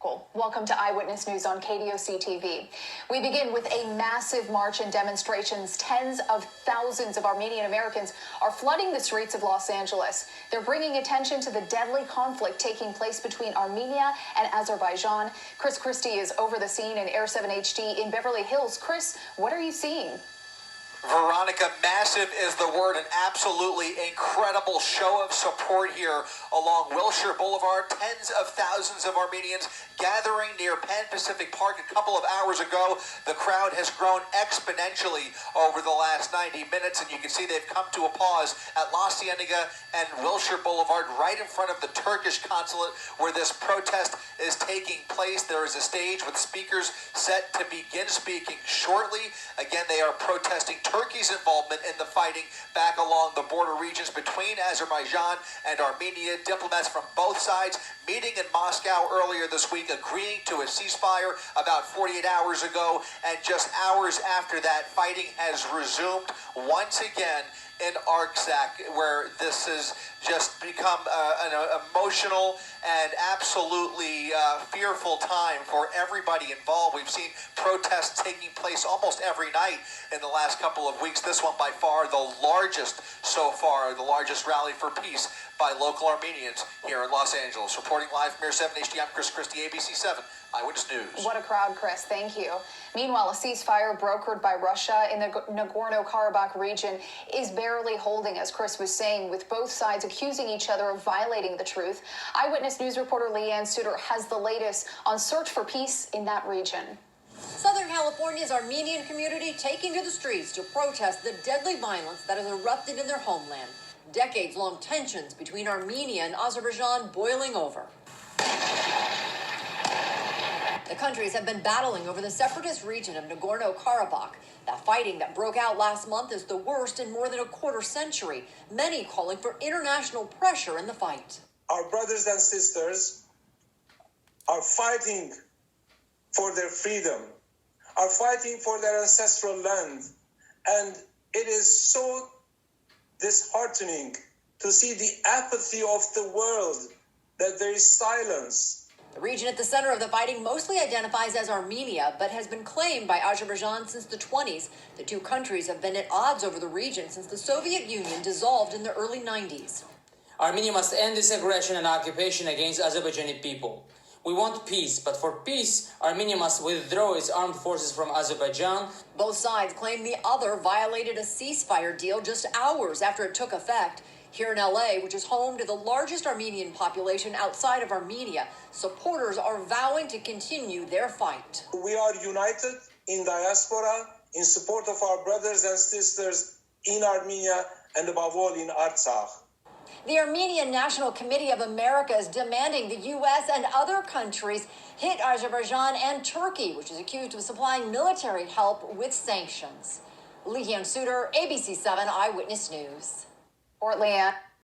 local. Welcome to Eyewitness News on KDOC TV. We begin with a massive march and demonstrations. Tens of thousands of Armenian Americans are flooding the streets of Los Angeles. They're bringing attention to the deadly conflict taking place between Armenia and Azerbaijan. Chris Christie is over the scene in Air 7 HD in Beverly Hills. Chris, what are you seeing? Veronica, massive is the word. An absolutely incredible show of support here along Wilshire Boulevard. Tens of thousands of Armenians gathering near Pan Pacific Park a couple of hours ago. The crowd has grown exponentially over the last 90 minutes, and you can see they've come to a pause at La Cienega and Wilshire Boulevard right in front of the Turkish consulate where this protest is taking place. There is a stage with speakers set to begin speaking shortly. Again, they are protesting Turkey's involvement in the fighting back along the border regions between Azerbaijan and Armenia. Diplomats from both sides meeting in Moscow earlier this week, agreeing to a ceasefire about 48 hours ago. And just hours after that, fighting has resumed once again in Artsakh, where this has just become an emotional and absolutely fearful time for everybody involved. We've seen protests taking place almost every night in the last couple of weeks. This one by far the largest so far, the largest rally for peace by local Armenians here in Los Angeles. Reporting live from Air 7 HD, I'm Chris Christie, ABC 7 Eyewitness News. What a crowd, Chris. Thank you. Meanwhile, a ceasefire brokered by Russia in the Nagorno-Karabakh region is barely holding, as Chris was saying, with both sides accusing each other of violating the truth. Eyewitness News reporter Leanne Suter has the latest on search for peace in that region. Southern California's Armenian community taking to the streets to protest the deadly violence that has erupted in their homeland. Decades-long tensions between Armenia and Azerbaijan boiling over. The countries have been battling over the separatist region of Nagorno-Karabakh. That fighting that broke out last month is the worst in more than a quarter century, many calling for international pressure in the fight. Our brothers and sisters are fighting for their freedom, are fighting for their ancestral land, and it is so disheartening to see the apathy of the world, that there is silence. The region at the center of the fighting mostly identifies as Armenia, but has been claimed by Azerbaijan since the 20s. The two countries have been at odds over the region since the Soviet Union dissolved in the early 90s. Armenia must end this aggression and occupation against Azerbaijani people. We want peace, but for peace, Armenia must withdraw its armed forces from Azerbaijan. Both sides claim the other violated a ceasefire deal just hours after it took effect. Here in LA, which is home to the largest Armenian population outside of Armenia, supporters are vowing to continue their fight. We are united in diaspora in support of our brothers and sisters in Armenia and above all in Artsakh. The Armenian National Committee of America is demanding the U.S. and other countries hit Azerbaijan and Turkey, which is accused of supplying military help with sanctions. Leanne Suter, ABC 7 Eyewitness News. Leanne.